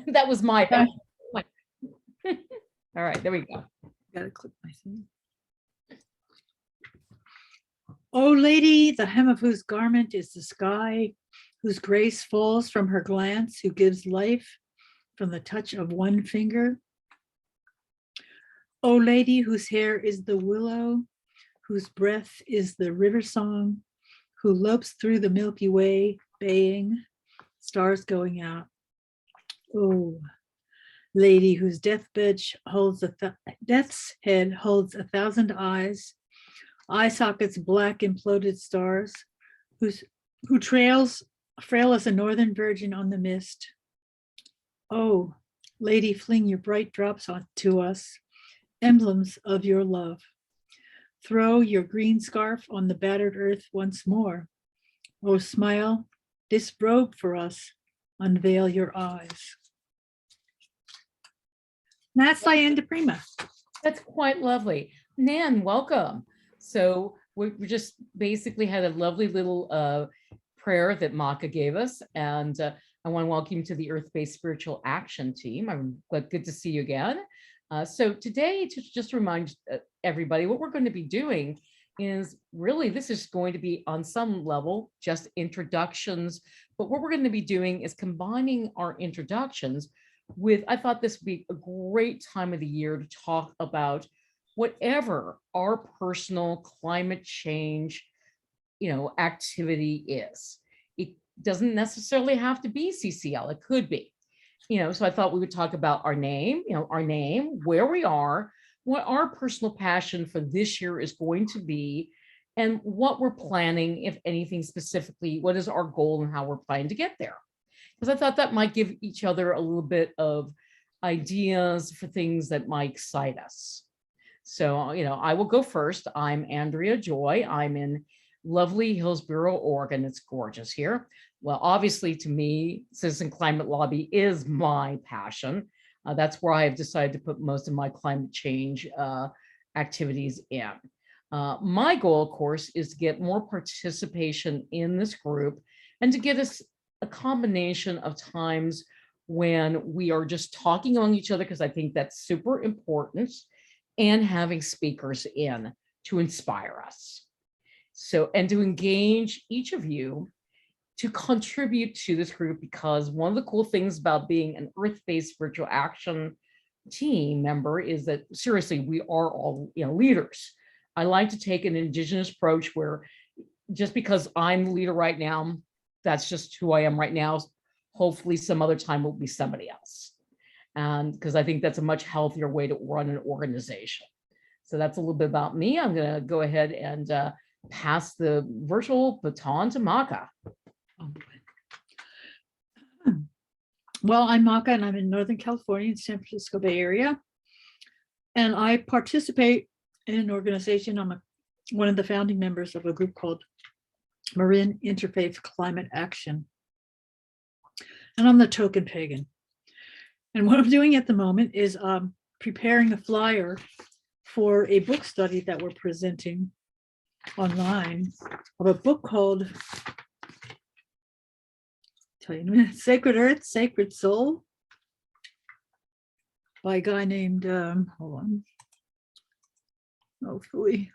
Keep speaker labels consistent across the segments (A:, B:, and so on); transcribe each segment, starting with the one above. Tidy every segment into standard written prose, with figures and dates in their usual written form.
A: That was my. All right, there we go.
B: Gotta click my thing. O lady, the hem of whose garment is the sky, whose grace falls from her glance, who gives life from the touch of one finger. O lady, whose hair is the willow, whose breath is the river song, who lopes through the Milky Way, baying, stars going out. Oh, lady, whose death's head holds 1,000 eyes, eye sockets black imploded stars, who trails frail as a northern virgin on the mist. Oh, lady, fling your bright drops to us, emblems of your love. Throw your green scarf on the battered earth once more. Oh, smile, disrobe for us, unveil your eyes. That's Diane DePrima.
A: That's quite lovely. Nan, welcome. So we just basically had a lovely little prayer that Maka gave us. And I want to welcome you to the Earth-Based Spiritual Action Team. I'm good to see you again. So today, to just remind everybody, what we're going to be doing is really, this is going to be on some level, just introductions. But what we're going to be doing is combining our introductions with, I thought this would be a great time of the year to talk about whatever our personal climate change, activity is. It doesn't necessarily have to be CCL, it could be. So I thought we would talk about our name, where we are, what our personal passion for this year is going to be, and what we're planning, if anything specifically, what is our goal and how we're planning to get there. Because I thought that might give each other a little bit of ideas for things that might excite us. So, I will go first. I'm Andrea Joy. I'm in lovely Hillsboro, Oregon. It's gorgeous here. Well, obviously, to me, Citizen Climate Lobby is my passion. That's where I have decided to put most of my climate change activities in. My goal, of course, is to get more participation in this group and to get us a combination of times when we are just talking among each other, because I think that's super important, and having speakers in to inspire us. So, and to engage each of you to contribute to this group, because one of the cool things about being an Earth-Based Spiritual Action Team member is that, seriously, we are all leaders. I like to take an indigenous approach where just because I'm the leader right now, that's just who I am right now. Hopefully some other time will be somebody else. And because I think that's a much healthier way to run an organization. So that's a little bit about me. I'm going to go ahead and pass the virtual baton to Maka.
B: Well, I'm Maka and I'm in Northern California, in San Francisco Bay Area. And I participate in an organization. I'm one of the founding members of a group called Marin Interfaith Climate Action. And I'm the token pagan. And what I'm doing at the moment is preparing a flyer for a book study that we're presenting online of a book called, tell you in a minute, Sacred Earth, Sacred Soul, by a guy named, hold on, hopefully,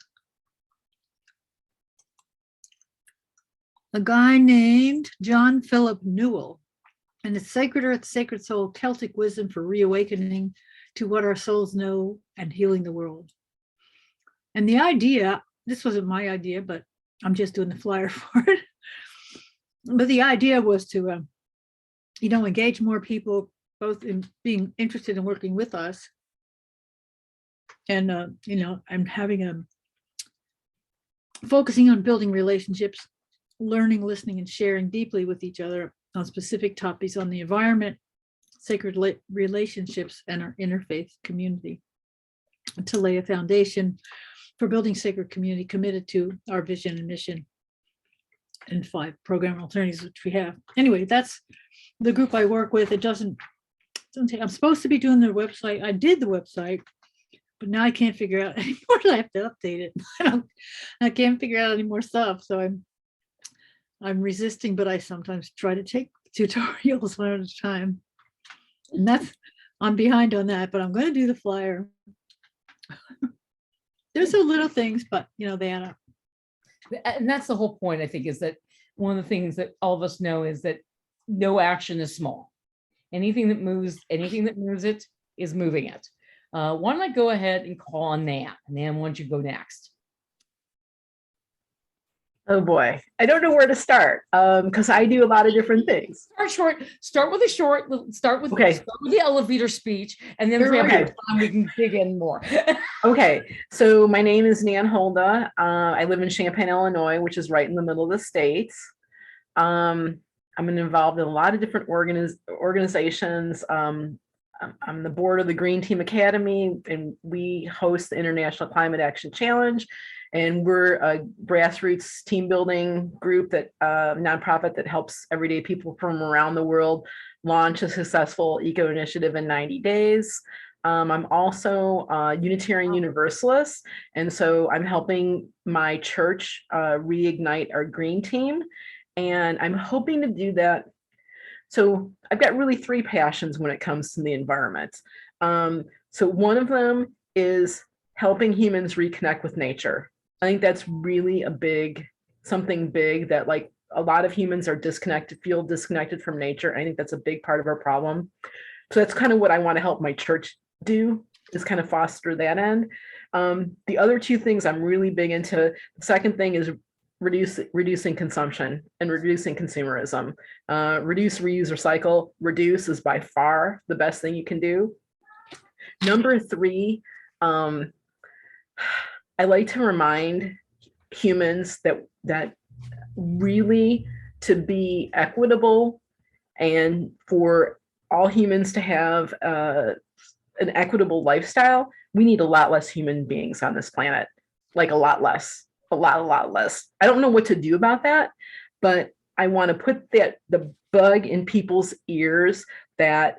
B: a guy named John Philip Newell. And it's Sacred Earth, Sacred Soul, Celtic Wisdom for Reawakening to What Our Souls Know and Healing the World. And the idea, this wasn't my idea, but I'm just doing the flyer for it. But the idea was to, engage more people, both in being interested in working with us and, I'm having focusing on building relationships, learning, listening, and sharing deeply with each other on specific topics on the environment, sacred relationships, and our interfaith community, to lay a foundation for building sacred community committed to our vision and mission and 5 program alternatives, which we have. Anyway, that's the group I work with. It doesn't take, I'm supposed to be doing their website. I did the website, but now I can't figure out anymore. I have to update it. I can't figure out any more stuff. So I'm resisting, but I sometimes try to take tutorials one at a time. And I'm behind on that, but I'm going to do the flyer. There's so little things, but they add up.
A: And that's the whole point, I think, is that one of the things that all of us know is that no action is small. Anything that moves it is moving it. Why don't I go ahead and call on Nan? Nan, why don't you go next?
C: Oh boy, I don't know where to start because I do a lot of different things.
A: Start with the elevator speech, and then if we have more time, we can dig in more.
C: Okay, so my name is Nan Holda. I live in Champaign, Illinois, which is right in the middle of the States. I'm involved in a lot of different organizations. I'm the board of the Green Team Academy, and we host the International Climate Action Challenge. And we're a grassroots team building group, that nonprofit that helps everyday people from around the world launch a successful eco initiative in 90 days. I'm also a Unitarian Universalist, and so I'm helping my church reignite our green team, and I'm hoping to do that. So I've got really three passions when it comes to the environment. So one of them is helping humans reconnect with nature. I think that's really something big that, like, a lot of humans are feel disconnected from nature. I think that's a big part of our problem. So that's kind of what I want to help my church do, is kind of foster that end. The other two things I'm really big into, the second thing is reducing consumption and reducing consumerism. Reduce, reuse, recycle. Reduce is by far the best thing you can do. Number three, I like to remind humans that really, to be equitable and for all humans to have an equitable lifestyle, we need a lot less human beings on this planet, like a lot less. A lot less. I don't know what to do about that, but I want to put the bug in people's ears that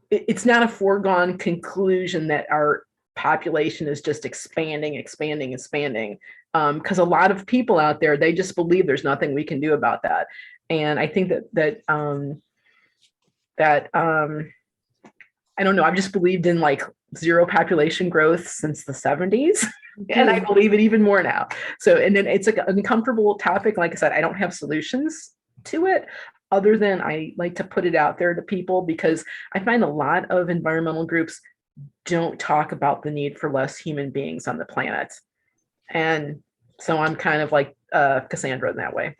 C: it's not a foregone conclusion that our population is just expanding. Because a lot of people out there, they just believe there's nothing we can do about that. And I think that I don't know, I've just believed in like zero population growth since the 70s. And I believe it even more now. So, and then it's like an uncomfortable topic. Like I said, I don't have solutions to it, other than I like to put it out there to people, because I find a lot of environmental groups don't talk about the need for less human beings on the planet. And so I'm kind of like Cassandra in that way.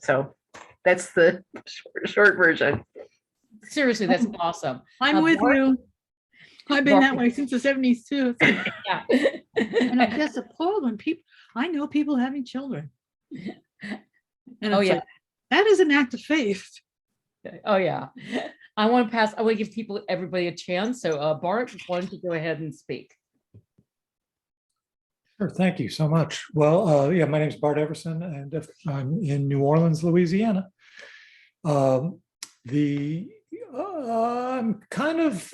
C: So that's the short version.
A: Seriously, that's awesome.
B: I'm with you. I've been that way since the 70s too.
A: Yeah.
B: And I'm just appalled when I know people having children. And
A: Oh, yeah.
B: like, that is an act of faith.
A: Oh, yeah. I want to give everybody a chance. So Bart, why don't you go ahead and speak?
D: Sure, thank you so much. Well, yeah, my name is Bart Everson, and I'm in New Orleans, Louisiana. I'm kind of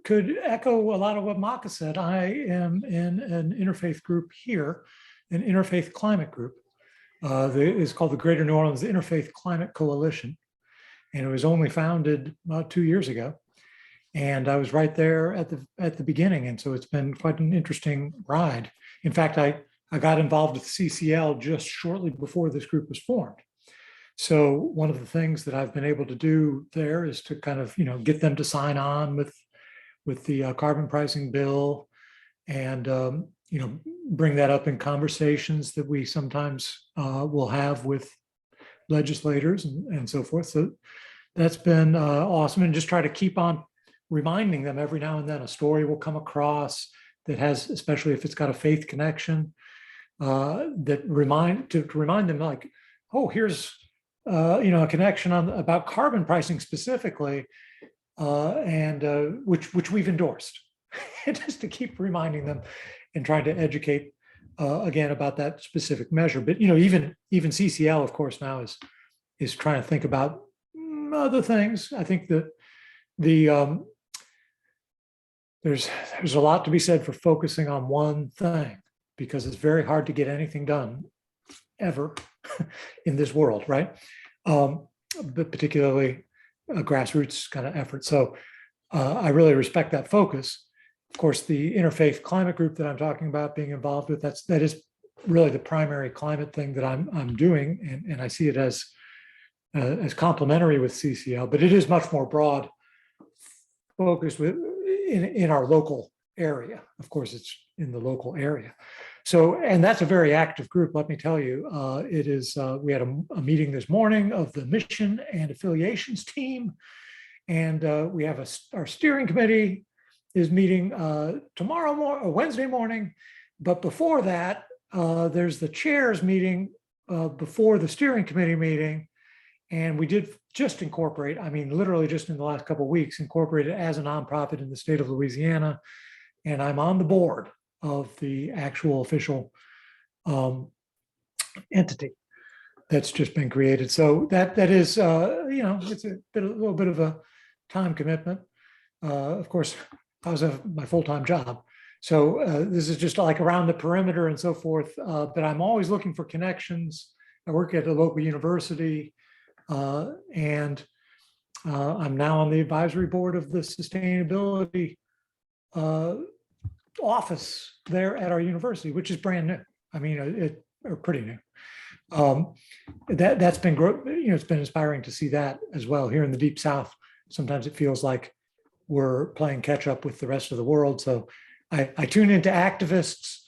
D: could echo a lot of what Maka said. I am in an interfaith group here, an interfaith climate group. It's called the Greater New Orleans Interfaith Climate Coalition, and it was only founded about 2 years ago. And I was right there at the beginning, and so it's been quite an interesting ride. In fact, I got involved with CCL just shortly before this group was formed. So one of the things that I've been able to do there is to kind of, get them to sign on with the carbon pricing bill, and bring that up in conversations that we sometimes will have with legislators and so forth. So that's been awesome, and just try to keep on reminding them every now and then. A story will come across that has, especially if it's got a faith connection, that remind them, like, oh, here's a connection about carbon pricing specifically, and which we've endorsed, just to keep reminding them and trying to educate again about that specific measure. But even CCL, of course, now is trying to think about other things. I think that there's a lot to be said for focusing on one thing, because it's very hard to get anything done ever in this world, right? But particularly a grassroots kind of effort. So I really respect that focus. Of course, the Interfaith Climate Group that I'm talking about being involved with, that is really the primary climate thing that I'm doing, and I see it as complementary with CCL, but it is much more broad focus in our local area. Of course, it's in the local area. So, and that's a very active group, let me tell you. It is, we had a meeting this morning of the mission and affiliations team, and we have our steering committee is meeting Wednesday morning, but before that, there's the chairs meeting before the steering committee meeting. And we did just incorporate, I mean, literally just in the last couple of weeks, incorporate it as a nonprofit in the state of Louisiana. And I'm on the board of the actual official entity that's just been created. So that is, it's a little bit of a time commitment. Of course, I was my full-time job. So this is just like around the perimeter and so forth. But I'm always looking for connections. I work at a local university. And I'm now on the advisory board of the sustainability office there at our university, which is brand new. I mean, or pretty new. That's been, it's been inspiring to see that as well here in the Deep South. Sometimes it feels like we're playing catch up with the rest of the world. So I tune into activists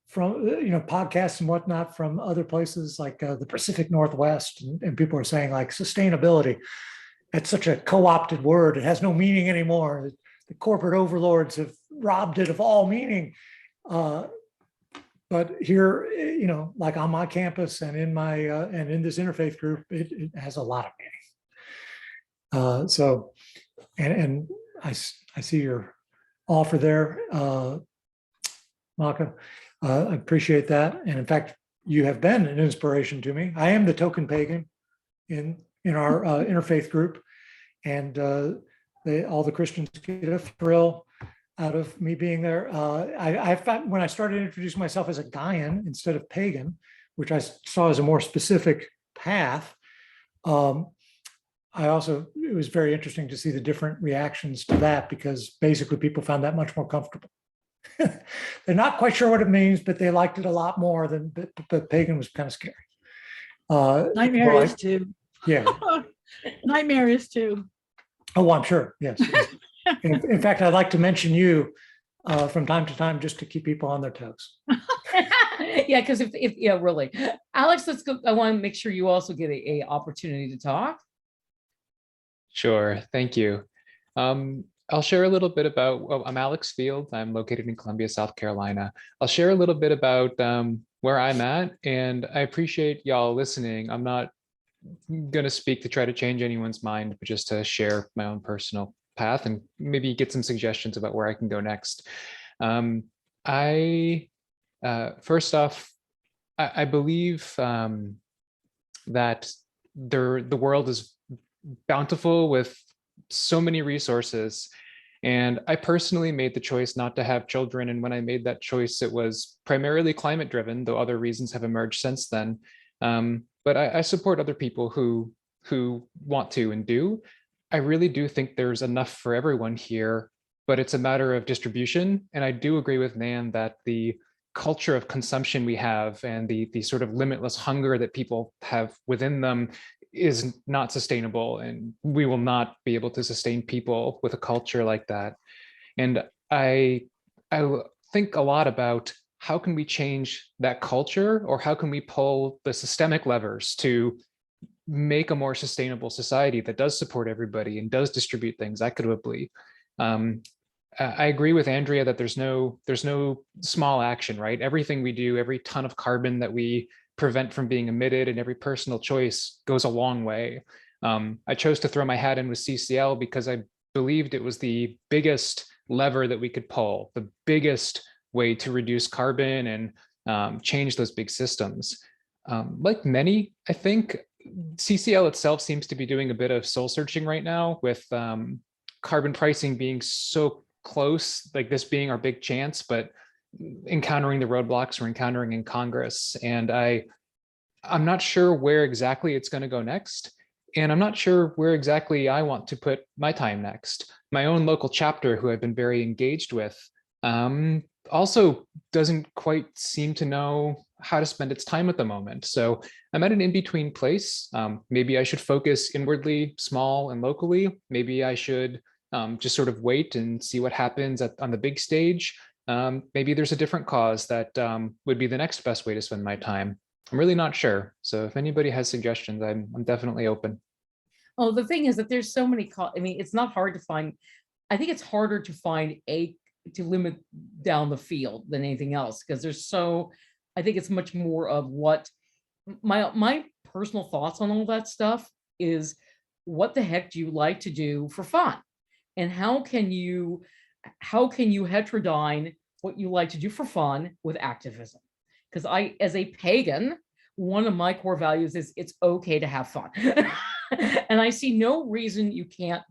D: from podcasts and whatnot from other places like the Pacific Northwest, and people are saying like sustainability, it's such a co-opted word, it has no meaning anymore, the corporate overlords have robbed it of all meaning, but here, like on my campus and in my and in this interfaith group, it has a lot of meaning. So and I see your offer there, Maka. I appreciate that. And in fact, you have been an inspiration to me. I am the token pagan in our interfaith group. And all the Christians get a thrill out of me being there. I found when I started introducing myself as a Gaian instead of pagan, which I saw as a more specific path, it was very interesting to see the different reactions to that, because basically people found that much more comfortable. They're not quite sure what it means, but they liked it a lot more than, but pagan was kind of scary.
B: Nightmare is too.
D: Yeah.
B: Nightmare is too.
D: Oh, I'm sure. Yes. In fact, I'd like to mention you from time to time just to keep people on their toes.
A: Yeah, because if really, Alex, let's go. I want to make sure you also get a opportunity to talk.
E: Sure. Thank you. I'll share a little bit about, I'm Alex Field. I'm located in Columbia, South Carolina. I'll share a little bit about where I'm at, and I appreciate y'all listening. I'm not going to speak to try to change anyone's mind, but just to share my own personal path and maybe get some suggestions about where I can go next. First off, I believe that the world is bountiful with so many resources. And I personally made the choice not to have children. And when I made that choice, it was primarily climate driven, though other reasons have emerged since then. But I support other people who want to and do. I really do think there's enough for everyone here, but it's a matter of distribution. And I do agree with Nan that the culture of consumption we have and the sort of limitless hunger that people have within them is not sustainable, and we will not be able to sustain people with a culture like that. And I think a lot about how can we change that culture, or how can we pull the systemic levers to make a more sustainable society that does support everybody and does distribute things equitably. I agree with Andrea that there's no small action, right? Everything we do, every ton of carbon that we prevent from being emitted, and every personal choice goes a long way. I chose to throw my hat in with CCL because I believed it was the biggest lever that we could pull, the biggest way to reduce carbon and change those big systems. Like many, I think CCL itself seems to be doing a bit of soul searching right now, with carbon pricing being so close, like this being our big chance, but encountering the roadblocks we're encountering in Congress. And I'm not sure where exactly it's going to go next. And I'm not sure where exactly I want to put my time next. My own local chapter, who I've been very engaged with, also doesn't quite seem to know how to spend its time at the moment. So I'm at an in-between place. Maybe I should focus inwardly, small and locally. Maybe I should just sort of wait and see what happens on the big stage. Maybe there's a different cause that would be the next best way to spend my time. I'm really not sure. So if anybody has suggestions, I'm definitely open.
A: Oh, the thing is that there's so many, I mean, it's not hard to find. I think it's harder to find to limit down the field than anything else, because I think it's much more of what my personal thoughts on all that stuff is. What the heck do you like to do for fun? And how can you heterodyne what you like to do for fun with activism? Because as a pagan, one of my core values is it's okay to have fun. And I see no reason you can't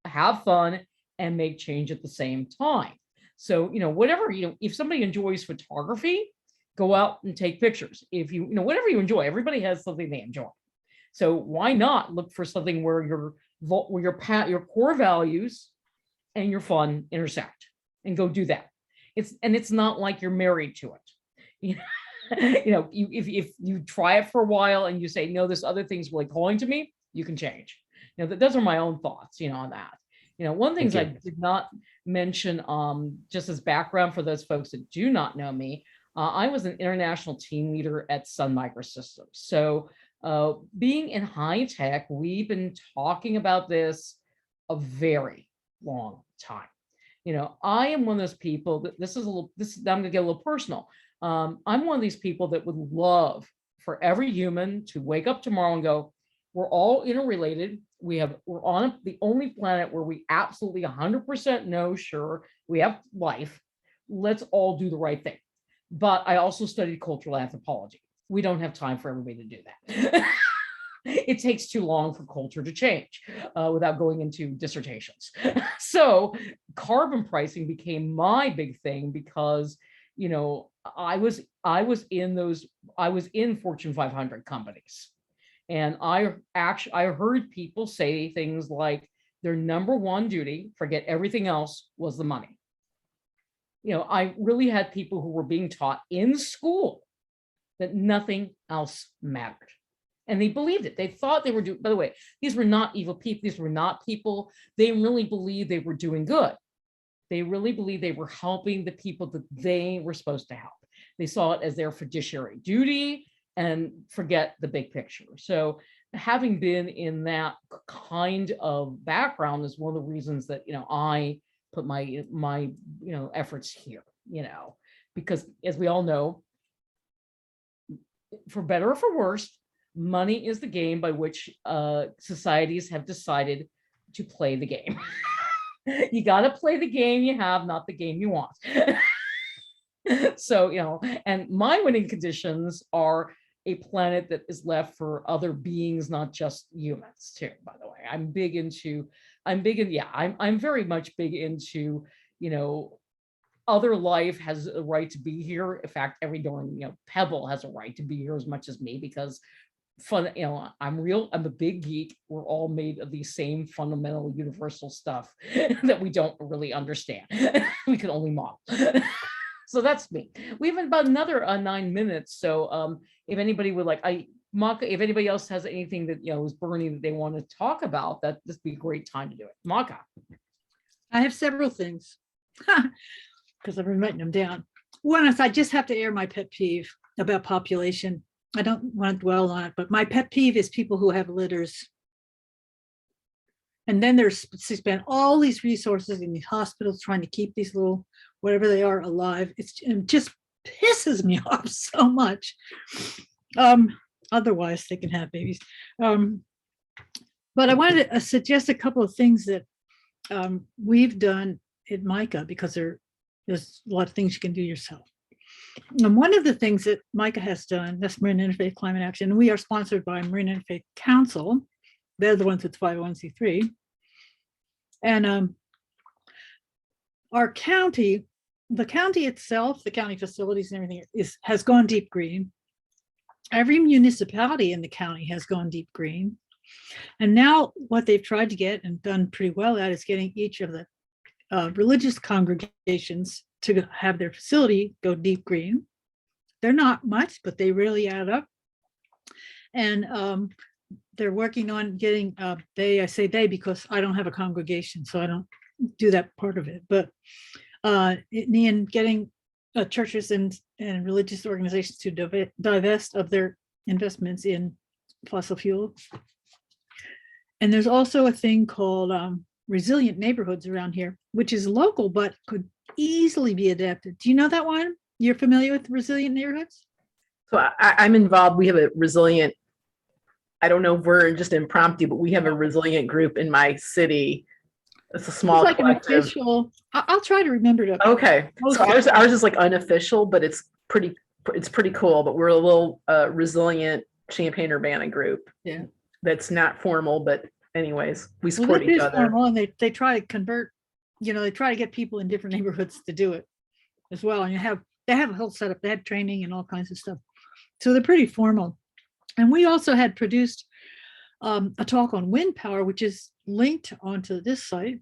A: have fun and make change at the same time. So, whatever, if somebody enjoys photography, go out and take pictures. If whatever you enjoy, everybody has something they enjoy. So why not look for something where your core values and your fun intersect, and go do that. It's not like you're married to it. If you try it for a while and you say, no, this other thing's really calling to me, you can change. Those are my own thoughts, on that. One of the things I did not mention, just as background for those folks that do not know me, I was an international team leader at Sun Microsystems. So being in high tech, we've been talking about this a very long time. I am one of those people that I'm gonna get a little personal. I'm one of these people that would love for every human to wake up tomorrow and go, we're all interrelated. We're on the only planet where we absolutely 100% know, sure, we have life. Let's all do the right thing. But I also studied cultural anthropology. We don't have time for everybody to do that. It takes too long for culture to change without going into dissertations. So carbon pricing became my big thing because, I was in Fortune 500 companies. And I heard people say things like their number one duty, forget everything else, was the money. I really had people who were being taught in school that nothing else mattered. And they believed it. They thought they were doing, by the way, these were not evil people. These were not people, they really believed they were doing good. They really believed they were helping the people that they were supposed to help. They saw it as their fiduciary duty and forget the big picture. So having been in that kind of background is one of the reasons that, I put my efforts here, because as we all know, for better or for worse, money is the game by which societies have decided to play the game. You got to play the game you have, not the game you want. So, and my winning conditions are a planet that is left for other beings, not just humans too, by the way. I'm very much big into, other life has a right to be here. In fact, every darn, pebble has a right to be here as much as me, because I'm a big geek. We're all made of the same fundamental universal stuff that we don't really understand. We can only model. So that's me. We have about another 9 minutes. So if anybody would like, Maka, if anybody else has anything that is burning that they want to talk about, that this would be a great time to do it. Maka.
B: I have several things because I've been writing them down. One is I just have to air my pet peeve about population. I don't want to dwell on it, but my pet peeve is people who have litters. And then there's spent all these resources in these hospitals trying to keep these little, it just pisses me off so much. Otherwise they can have babies. But I wanted to suggest a couple of things that we've done at MICA, because there's a lot of things you can do yourself. And one of the things that MICA has done, that's Marin Interfaith Climate Action, and we are sponsored by Marin Interfaith Council. They're the ones with 501c3. And our county, the county itself, the county facilities and everything has gone deep green. Every municipality in the county has gone deep green. And now what they've tried to get and done pretty well at is getting each of the religious congregations to have their facility go deep green. They're not much, but they really add up. And they're working on getting, I say they because I don't have a congregation, so I don't do that part of it. But getting churches and religious organizations to divest of their investments in fossil fuel. And there's also a thing called resilient neighborhoods around here, which is local, but could easily be adapted. Do you know that one? You're familiar with resilient neighborhoods?
C: So I'm involved. We have a resilient, I don't know if we're just impromptu, but we have a resilient group in my city. It's a small
B: It's like
C: collective.
B: an official. I'll try to remember to.
C: Okay, so ours is like unofficial, but it's pretty cool. But we're a little resilient Champaign-Urbana group.
B: Yeah,
C: that's not formal, but anyways, we support each other.
B: Formal, and they try to convert. They try to get people in different neighborhoods to do it as well. And they have a whole setup. They have training and all kinds of stuff. So they're pretty formal. And we also had produced a talk on wind power, which is linked onto this site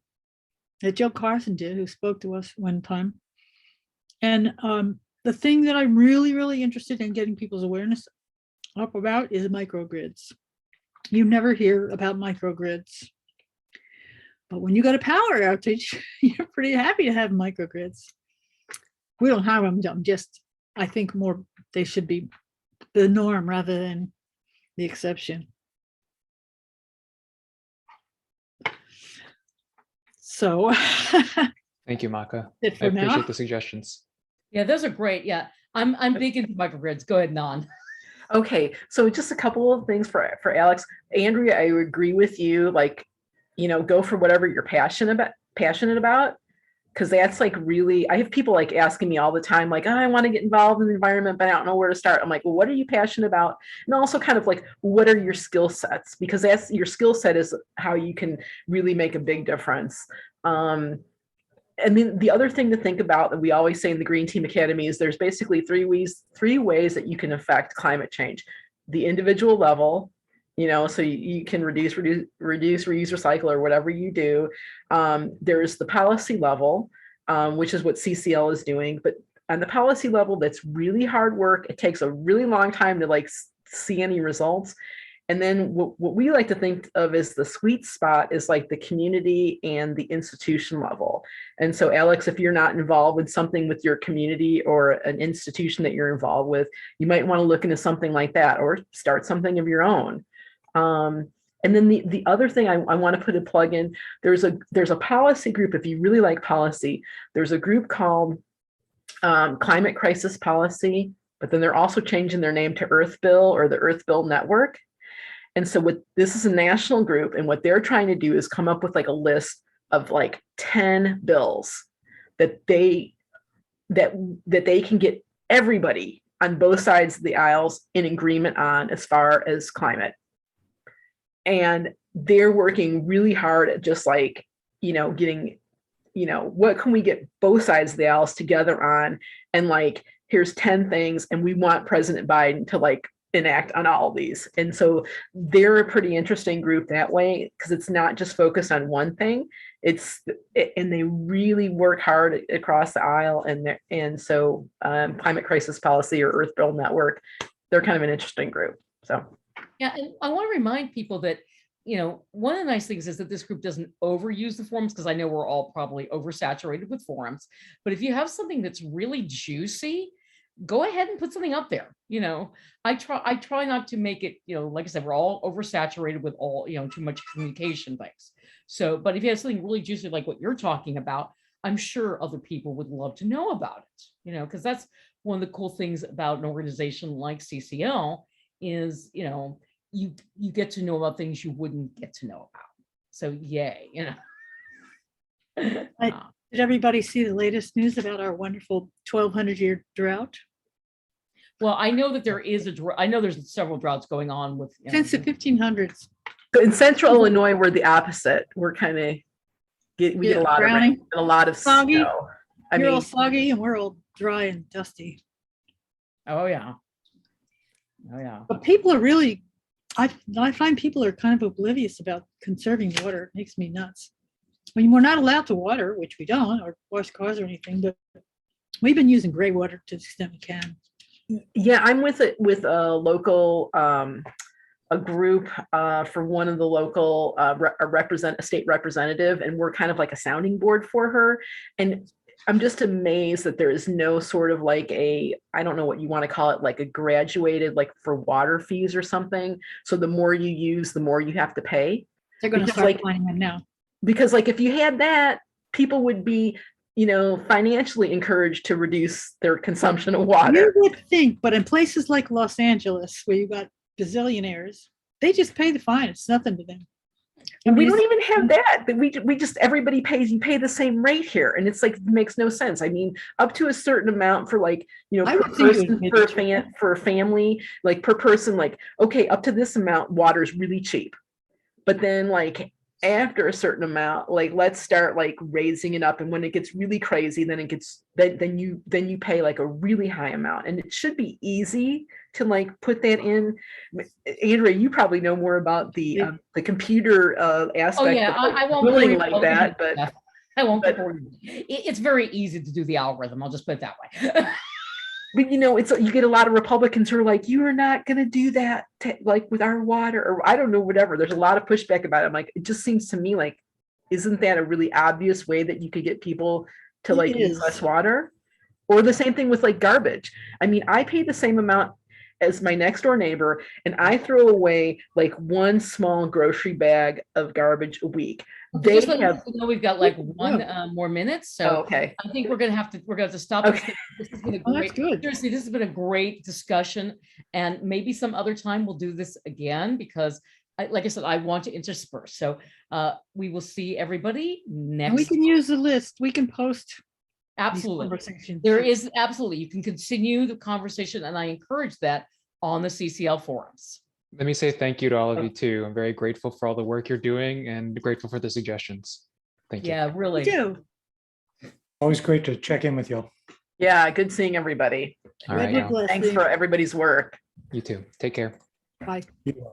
B: that Joe Carson did, who spoke to us one time. And the thing that I'm really, really interested in getting people's awareness up about is microgrids. You never hear about microgrids. But when you got a power outage, you're pretty happy to have microgrids. We don't have them, I think more they should be the norm rather than the exception. So
E: Thank you, Maka.
B: I
E: appreciate the suggestions.
A: Yeah, those are great. Yeah, I'm big into microgrids. Go ahead, Nan.
C: Okay, so just a couple of things for Alex. Andrea, I agree with you. Like, go for whatever you're passionate about, because that's like really. I have people like asking me all the time, like, I want to get involved in the environment, but I don't know where to start. I'm like, well, what are you passionate about? And also kind of like, what are your skill sets? Because that's your skill set is how you can really make a big difference. And then the other thing to think about that we always say in the Green Team Academy is there's basically three ways that you can affect climate change. The individual level, so you can reduce, reuse, recycle, or whatever you do. There's the policy level, which is what CCL is doing. But on the policy level, that's really hard work. It takes a really long time to like see any results. And then what we like to think of as the sweet spot is like the community and the institution level. And so, Alex, if you're not involved with something with your community or an institution that you're involved with, you might want to look into something like that or start something of your own. And then the other thing I want to put a plug in, there's a policy group. If you really like policy, there's a group called Climate Crisis Policy, but then they're also changing their name to Earth Bill or the Earth Bill Network. And so this is a national group, and what they're trying to do is come up with like a list of like 10 bills that they can get everybody on both sides of the aisles in agreement on as far as climate. And they're working really hard at just like, getting, what can we get both sides of the aisles together on? And like, here's 10 things, and we want President Biden to like enact on all of these. And so they're a pretty interesting group that way, because it's not just focused on one thing. And they really work hard across the aisle. And so Climate Crisis Policy or Earth Bill Network, they're kind of an interesting group. So
A: yeah, and I want to remind people that one of the nice things is that this group doesn't overuse the forums, because I know we're all probably oversaturated with forums. But if you have something that's really juicy, go ahead and put something up there. I try not to make it, like I said, we're all oversaturated with all, too much communication things. So, but if you have something really juicy like what you're talking about, I'm sure other people would love to know about it, because that's one of the cool things about an organization like CCL is, you get to know about things you wouldn't get to know about. So yay,
B: Did everybody see the latest news about our wonderful 1,200-year drought?
A: Well, I know that there is I know there's several droughts going on with
B: Since the 1500s.
C: But in Central Illinois, we're the opposite. We're kind of get a lot of rain and a lot of
B: soggy.
C: snow.
B: You're all soggy, and we're all dry and dusty.
A: Oh yeah.
B: But people are really I find people are kind of oblivious about conserving water. It makes me nuts. I mean, we're not allowed to water, which we don't, or wash cars or anything, but we've been using gray water to the extent we can.
C: Yeah, I'm with a local a group for one of the local a state representative, and we're kind of like a sounding board for her. And I'm just amazed that there is no sort of like I don't know what you want to call it, like a graduated, like for water fees or something. So the more you use, the more you have to pay.
B: They're going to
C: Because,
B: start
C: like,
B: finding them now.
C: Because like if you had that, people would be, financially encouraged to reduce their consumption of water.
B: You would think, but in places like Los Angeles, where you got bazillionaires, they just pay the fine. It's nothing to them.
C: And we don't even have that. We just, everybody pays, you pay the same rate here. And it's like, it makes no sense. I mean, up to a certain amount for like,
B: I
C: per
B: would think
C: person,
B: it would be
C: for a family, like per person, like, okay, up to this amount, water is really cheap. But then like after a certain amount, like let's start like raising it up. And when it gets really crazy, then it gets, then you pay like a really high amount. And it should be easy to like put that in. Andrea, you probably know more about the computer aspect.
A: Oh yeah,
C: of, like,
A: I won't
C: billing
A: bore you
C: like that, but
A: I won't
C: but-
A: bore you. It's very easy to do the algorithm. I'll just put it that way.
C: but it's, you get a lot of Republicans who are like, you are not going to do that like with our water, or I don't know, whatever. There's a lot of pushback about it. I'm like, it just seems to me like, isn't that a really obvious way that you could get people to like use less water? Or the same thing with like garbage. I mean, I pay the same amount as my next door neighbor, and I throw away like one small grocery bag of garbage a week. They
A: Just let
C: have,
A: you know we've got like one more minute, so
C: okay.
A: I think we're gonna have to stop.
C: Okay.
A: This has been a
B: Oh, that's
A: great,
B: good.
A: seriously, this has been a great discussion, and maybe some other time we'll do this again because, like I said, I want to intersperse. So we will see everybody next.
B: And we can use the list. We can post these
A: Absolutely.
B: conversations.
A: There is absolutely, you can continue the conversation, and I encourage that on the CCL forums.
E: Let me say thank you to all of you too. I'm very grateful for all the work you're doing and grateful for the suggestions. Thank you.
A: Yeah,
B: We
A: really.
B: do.
D: Always great to check in with you.
C: Yeah, good seeing everybody.
E: All right,
B: God
E: now.
B: bless
C: Thanks
B: you.
C: for everybody's work.
E: You too. Take care.
B: Bye.
D: You-